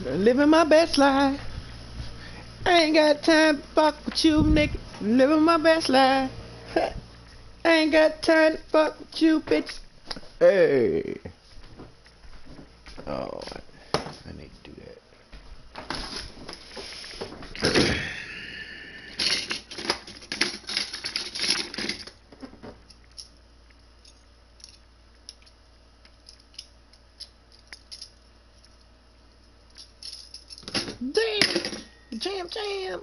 Living my best life. I ain't got time to fuck with you, nigga. Living my best life. I ain't got time to fuck with you, bitch. Hey. Oh, I need to do that. Damn! Jam, jam!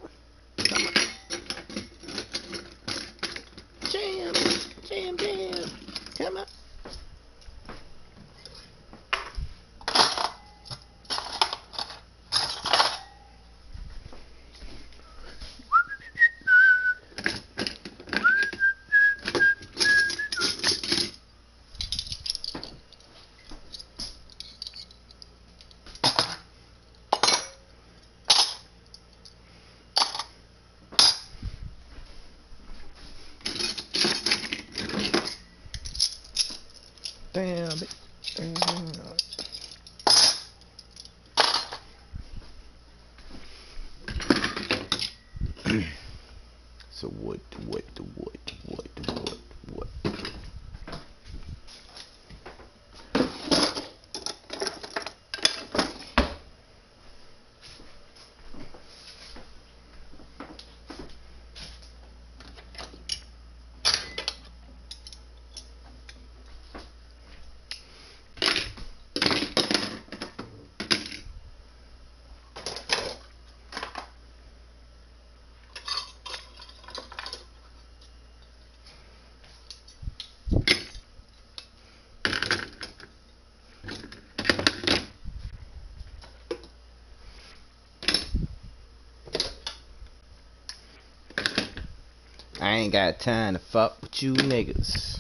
Jam, jam, jam! Come on! Damn it. So what? I ain't got time to fuck with you niggas.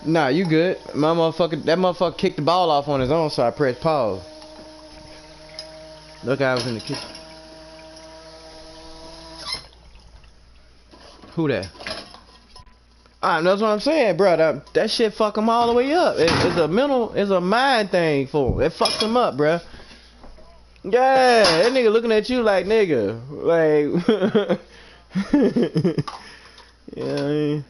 Nah, you good. That motherfucker kicked the ball off on his own, so I pressed pause. Look, I was in the kitchen. Who that? That's what I'm saying, bro. That shit fuck him all the way up. It's a mind thing for him. It fucks him up, bro. Yeah, that nigga looking at you like, nigga. Like, yeah, I mean.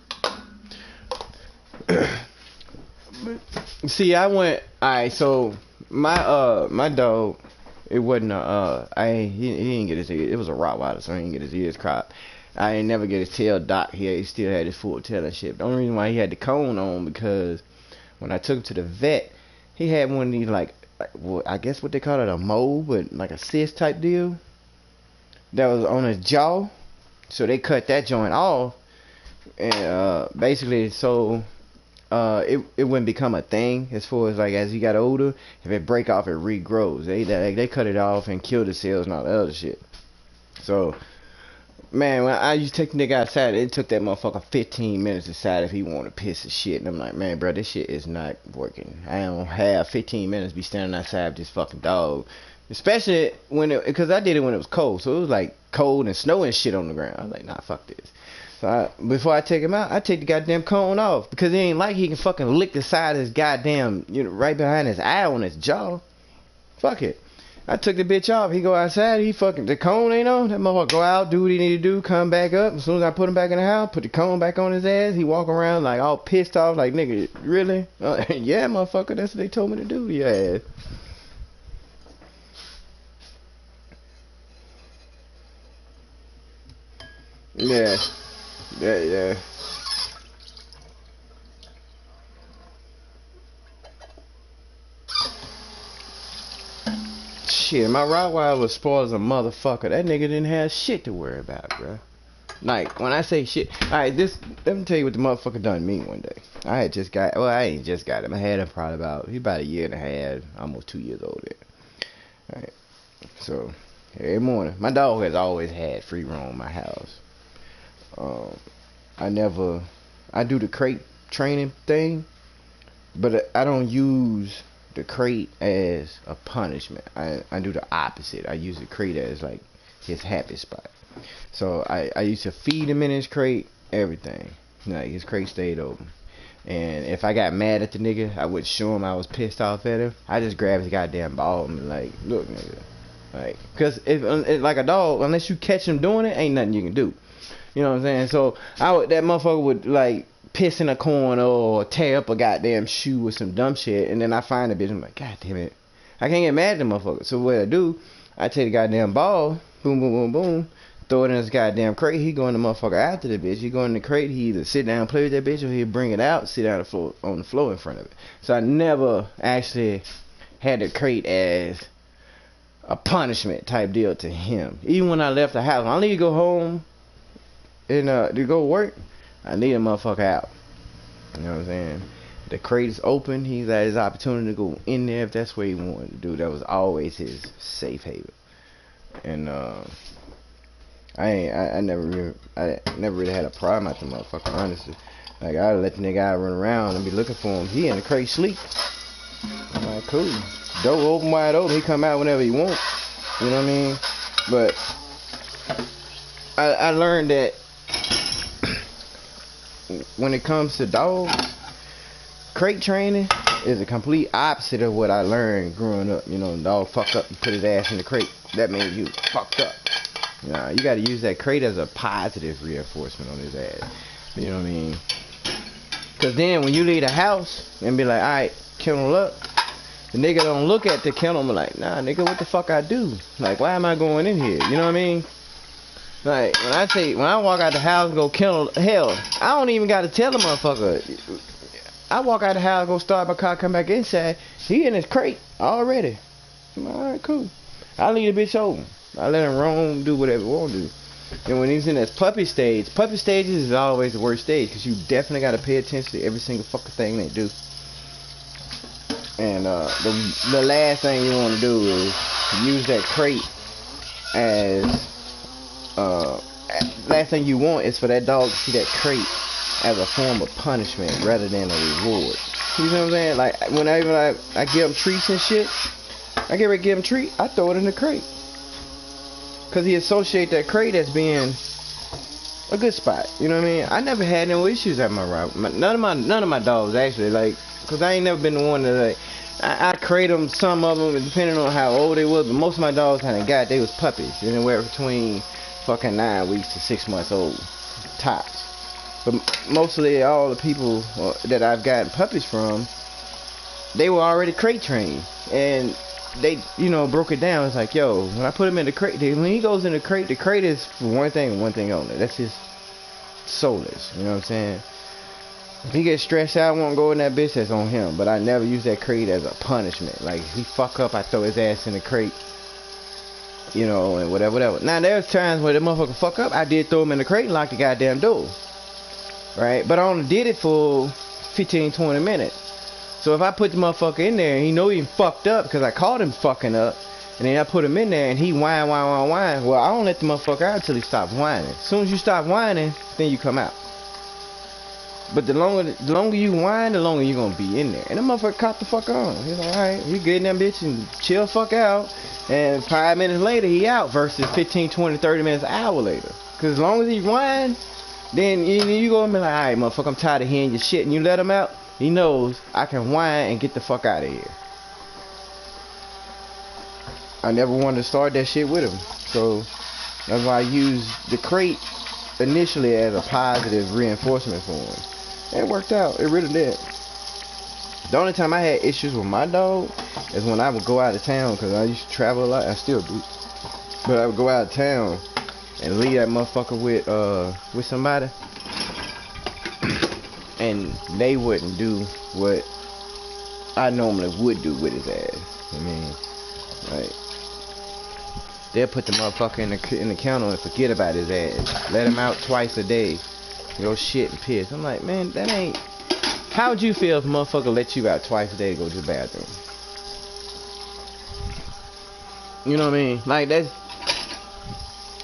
See, I went. Alright, so my dog, it wasn't he didn't get his ears. It was a Rottweiler, so he didn't get his ears cropped. I ain't never get his tail docked. He still had his full tail and shit. The only reason why he had the cone on because when I took him to the vet, he had one of these well, I guess what they call it, a mole, but like a cyst type deal that was on his jaw. So they cut that joint off, and basically, so it wouldn't become a thing as far as like as he got older. If it break off, it regrows. They cut it off and kill the cells and all the other shit. So, man, when I used to take the nigga outside, it took that motherfucker 15 minutes to decide if he wanted to piss or shit. And I'm like, man, bro, this shit is not working. I don't have 15 minutes to be standing outside with this fucking dog. Especially because I did it when it was cold. So it was like cold and snow and shit on the ground. I was like, nah, fuck this. So before I take him out, I take the goddamn cone off. Because it ain't like he can fucking lick the side of his goddamn, right behind his eye on his jaw. Fuck it. I took the bitch off. He go outside. The cone ain't on. That motherfucker go out, do what he need to do, come back up. As soon as I put him back in the house, put the cone back on his ass. He walk around like all pissed off, like, nigga, really? Yeah, motherfucker, that's what they told me to do to your ass. Yeah. Yeah. Shit, my Rottweiler was spoiled as a motherfucker. That nigga didn't have shit to worry about, bro. Like, when I say shit, alright, let me tell you what the motherfucker done to me one day. I ain't just got him. I had him probably he about a year and a half, almost 2 years old then. Alright, so, every morning, my dog has always had free roam in my house. I do the crate training thing, but I don't use the crate as a punishment. I do the opposite. I use the crate as like his happy spot. So I used to feed him in his crate, everything. Like his crate stayed open. And if I got mad at the nigga, I would show him I was pissed off at him. I just grab his goddamn ball and be like, look, nigga. Like, cause if like a dog, unless you catch him doing it, ain't nothing you can do. You know what I'm saying? So that motherfucker would like piss in a corner or tear up a goddamn shoe with some dumb shit, and then I find the bitch. I'm like, God damn it, I can't get mad at the motherfucker. So what I do, I take the goddamn ball, boom, boom, boom, boom, throw it in his goddamn crate. He go in the motherfucker after the bitch. He go in the crate. He either sit down, play with that bitch, or he'll bring it out, sit down on the floor in front of it. So I never actually had the crate as a punishment type deal to him. Even when I left the house, I need to go home and to go work, I need a motherfucker out. You know what I'm saying? The crate is open. He's at his opportunity to go in there if that's what he wanted to do. That was always his safe haven. And I never really had a problem with the motherfucker, honestly. Like, I let the nigga out run around and be looking for him. He in the crate sleep. I'm like, cool. Door open wide open. He come out whenever he wants. You know what I mean? But I learned that when it comes to dogs, crate training is a complete opposite of what I learned growing up. You know, dog fuck up, you put his ass in the crate. That means you fucked up. Nah, you gotta use that crate as a positive reinforcement on his ass. You know what I mean? Cause then when you leave the house and be like, alright, kennel up, the nigga don't look at the kennel and be like, nah, nigga, what the fuck I do? Like, why am I going in here? You know what I mean? Like, when I walk out the house and go kennel, hell, I don't even gotta tell the motherfucker. I walk out the house, go start my car, come back inside, he in his crate already. Alright, cool. I leave the bitch open. I let him roam, do whatever he want to do. And when he's in that puppy stages is always the worst stage, because you definitely got to pay attention to every single fucking thing they do. And the last thing you want to do is use that crate as last thing you want is for that dog to see that crate as a form of punishment rather than a reward. You know what I'm saying? Like whenever I give him treats and shit, I get ready to give him a treat, I throw it in the crate. Cause he associate that crate as being a good spot. You know what I mean? I never had no issues at my route. None of my dogs actually, like, cause I ain't never been the one that like I crate them, some of them depending on how old they was, but most of my dogs they was puppies, anywhere between fucking 9 weeks to 6 months old, tops. But mostly all the people that I've gotten puppies from, they were already crate trained, and they, you know, broke it down. It's like, yo, when I put him in the crate, when he goes in the crate is for one thing and one thing only. That's his solace. You know what I'm saying? If he gets stressed out, won't go in that bitch, that's on him. But I never use that crate as a punishment. Like, if he fuck up, I throw his ass in the crate, you know, and whatever. Now, there's times where the motherfucker fuck up, I did throw him in the crate and lock the goddamn door. Right? But I only did it for 15, 20 minutes. So if I put the motherfucker in there and he know he fucked up because I caught him fucking up, and then I put him in there and he whine, well, I don't let the motherfucker out until he stops whining. As soon as you stop whining, then you come out. But the longer you whine, the longer you gonna be in there. And the motherfucker caught the fuck on. He's like, alright, you get in that bitch and chill fuck out. And 5 minutes later, he out versus 15, 20, 30 minutes, an hour later. Because as long as he whine, then you go and be like, alright, motherfucker, I'm tired of hearing your shit. And you let him out, he knows I can whine and get the fuck out of here. I never wanted to start that shit with him. So that's why I used the crate initially as a positive reinforcement for him. It worked out. It really did. The only time I had issues with my dog is when I would go out of town, because I used to travel a lot. I still do. But I would go out of town and leave that motherfucker with somebody, and they wouldn't do what I normally would do with his ass. I mean, like, they'll put the motherfucker in the kennel and forget about his ass. Let him out twice a day. Go shit and piss. I'm like, man, that ain't. How would you feel if a motherfucker let you out twice a day to go to the bathroom? You know what I mean? Like, that's.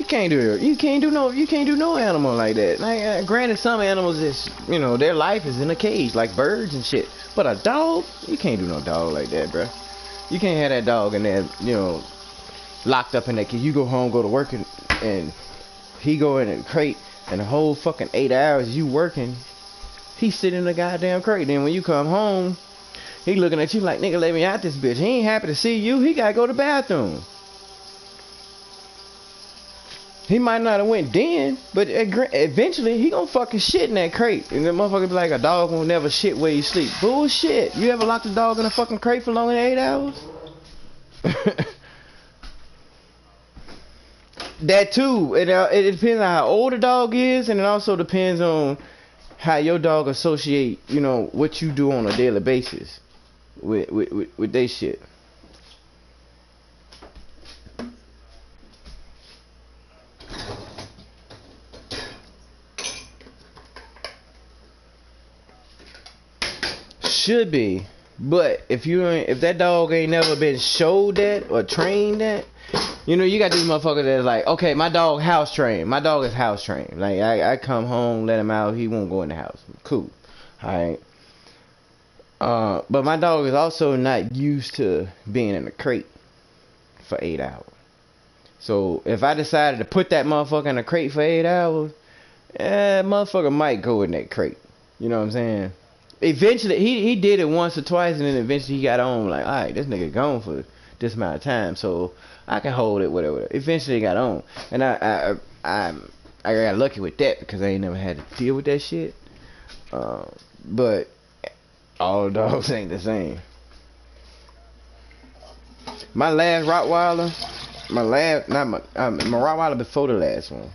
You can't do it. You can't do no animal like that. Like, granted, some animals is, you know, their life is in a cage, like birds and shit. But a dog, you can't do no dog like that, bro. You can't have that dog in there, you know, locked up in that cage. You go home, go to work, and he go in a crate. And the whole fucking 8 hours you working, he sitting in the goddamn crate. Then when you come home, he looking at you like, nigga, let me out this bitch. He ain't happy to see you. He gotta go to the bathroom. He might not have went then, but eventually he gonna fucking shit in that crate. And the motherfucker be like, a dog won't never shit where you sleep. Bullshit. You ever locked a dog in a fucking crate for longer than 8 hours? That too, it depends on how old the dog is, and it also depends on how your dog associate, you know, what you do on a daily basis with they shit. Should be, but if that dog ain't never been showed that or trained that. You know, you got these motherfuckers that's like, okay, my dog house trained. My dog is house trained. Like, I come home, let him out, he won't go in the house. Cool. Alright. But my dog is also not used to being in a crate for 8 hours. So, if I decided to put that motherfucker in a crate for 8 hours, motherfucker might go in that crate. You know what I'm saying? Eventually, he did it once or twice, and then eventually he got on, like, alright, this nigga gone for this amount of time, so I can hold it, whatever. Eventually it got on, and I got lucky with that because I ain't never had to deal with that shit. But all the dogs ain't the same. My last Rottweiler, my Rottweiler before the last one.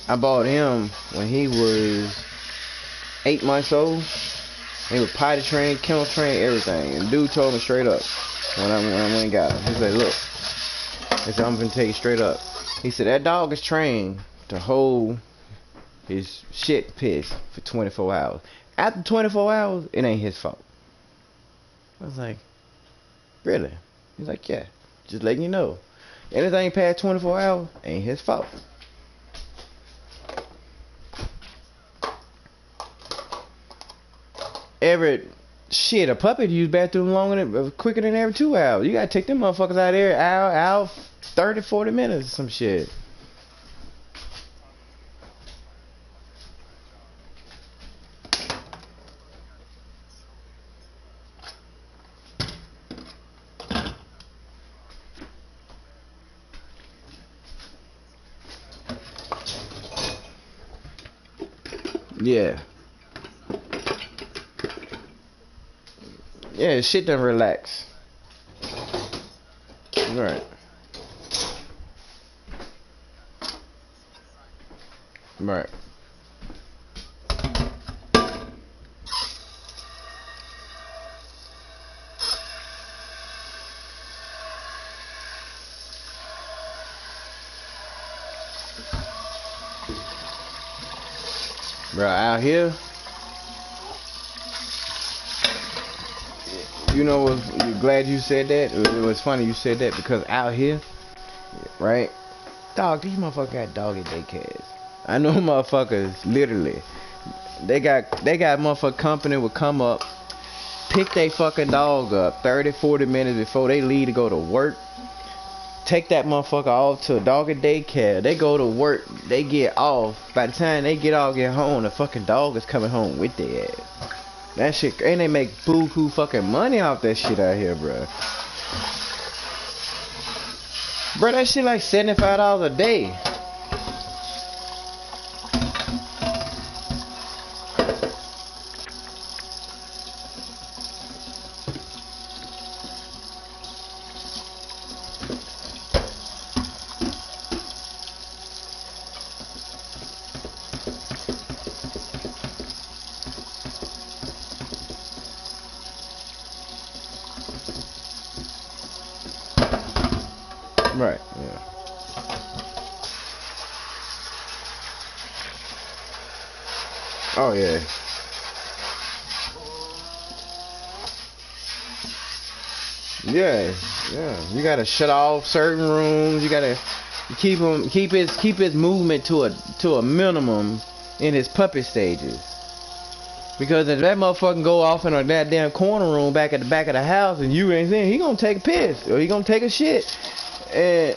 I bought him when he was 8 months old. He was potty trained, kennel trained, everything. And dude told me straight up when I went and got him. He said, look, he said, I'm gonna tell you straight up. He said, that dog is trained to hold his shit piss for 24 hours. After 24 hours, it ain't his fault. I was like, really? He's like, yeah, just letting you know. Anything past 24 hours ain't his fault. every shit, a puppy use bathroom quicker than every 2 hours. You gotta take them motherfuckers out there hour 30, 40 minutes or some shit. Yeah. Yeah, shit done relax. Right. Right. Bro, out here, you know, you're glad you said that. It was funny you said that because out here, right? Dog, these motherfuckers got doggy daycares. I know motherfuckers literally. They got motherfucker company would come up, pick they fucking dog up 30, 40 minutes before they leave to go to work. Take that motherfucker off to a doggy daycare. They go to work, they get off. By the time they get home, the fucking dog is coming home with their ass. That shit, and they make buku fucking money off that shit out here, bro. Bro, that shit like $75 a day. Right, yeah. Oh, yeah. Yeah, yeah. You gotta shut off certain rooms. You gotta keep his movement to a minimum in his puppy stages. Because if that motherfucker go off in a goddamn corner room back at the back of the house and you ain't there, he gonna take a piss or he gonna take a shit. And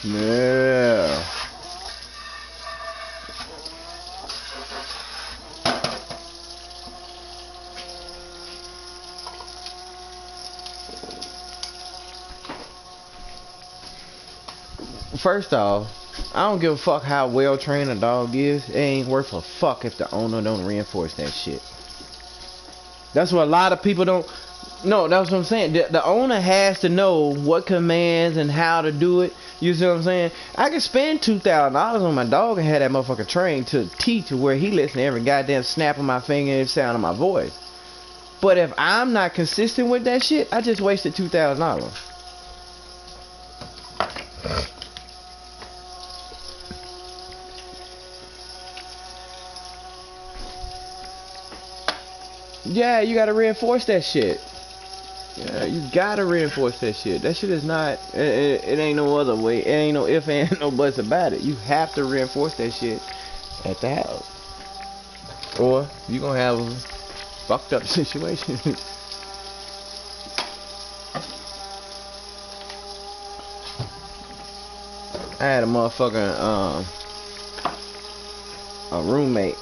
yeah. First off, I don't give a fuck how well trained a dog is. It ain't worth a fuck if the owner don't reinforce that shit. That's what a lot of people don't. No, that's what I'm saying. The owner has to know what commands and how to do it. You see what I'm saying? I can spend $2,000 on my dog and have that motherfucker trained to teach where he listen to every goddamn snap of my finger and sound of my voice. But if I'm not consistent with that shit, I just wasted $2,000. Yeah, you gotta reinforce that shit. Yeah, you gotta reinforce that shit. That shit is not. It ain't no other way. It ain't no if and no buts about it. You have to reinforce that shit at the house, or you gonna have a fucked up situation. I had a motherfucking a roommate.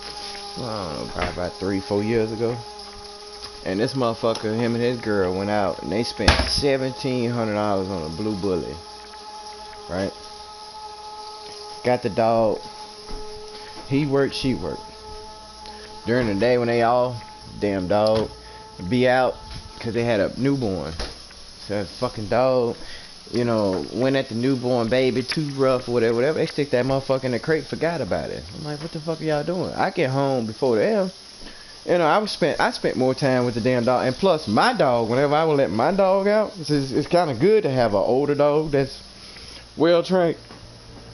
I don't know, probably about 3-4 years ago. And this motherfucker, him and his girl went out and they spent $1,700 on a blue bully. Right? Got the dog. He worked, she worked. During the day when they all, damn dog, be out because they had a newborn. So that fucking dog, you know, went at the newborn baby too rough or whatever. They stick that motherfucker in the crate, forgot about it. I'm like, what the fuck are y'all doing? I get home before them. You know, I spent more time with the damn dog, and plus my dog. Whenever I would let my dog out, it's kind of good to have an older dog that's well trained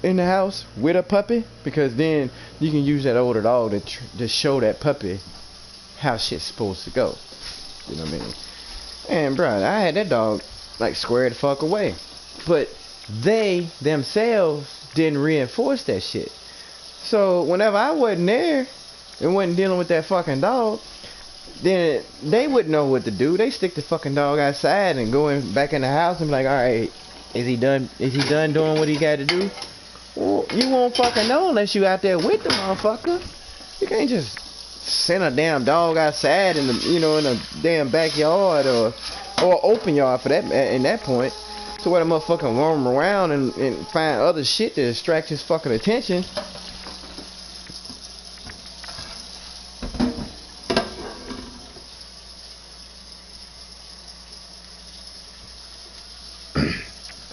in the house with a puppy, because then you can use that older dog to show that puppy how shit's supposed to go. You know what I mean? And bro, I had that dog like squared the fuck away. But they themselves didn't reinforce that shit. So whenever I wasn't there and wasn't dealing with that fucking dog, then they wouldn't know what to do. They stick the fucking dog outside and go back in the house and be like, alright, is he done doing what he got to do? Well, you won't fucking know unless you out there with the motherfucker. You can't just send a damn dog outside in the, you know, in a damn backyard or open yard for that, in that point. So where the motherfucker roam around and find other shit to distract his fucking attention.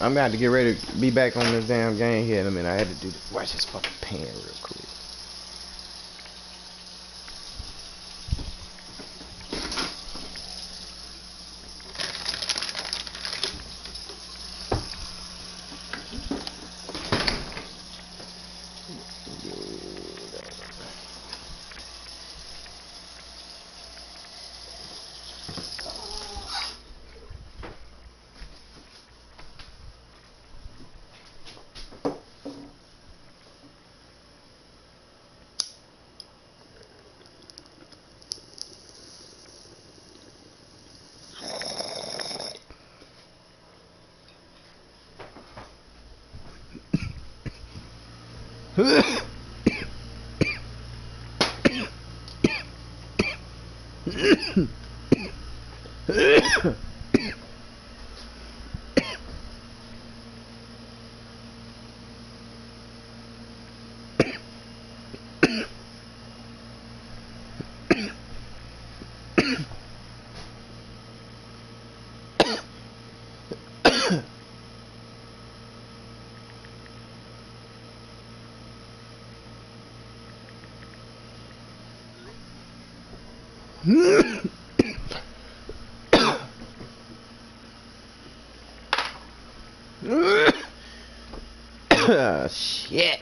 I'm about to get ready to be back on this damn game here in a minute. I had to watch this fucking pan real quick. Shit.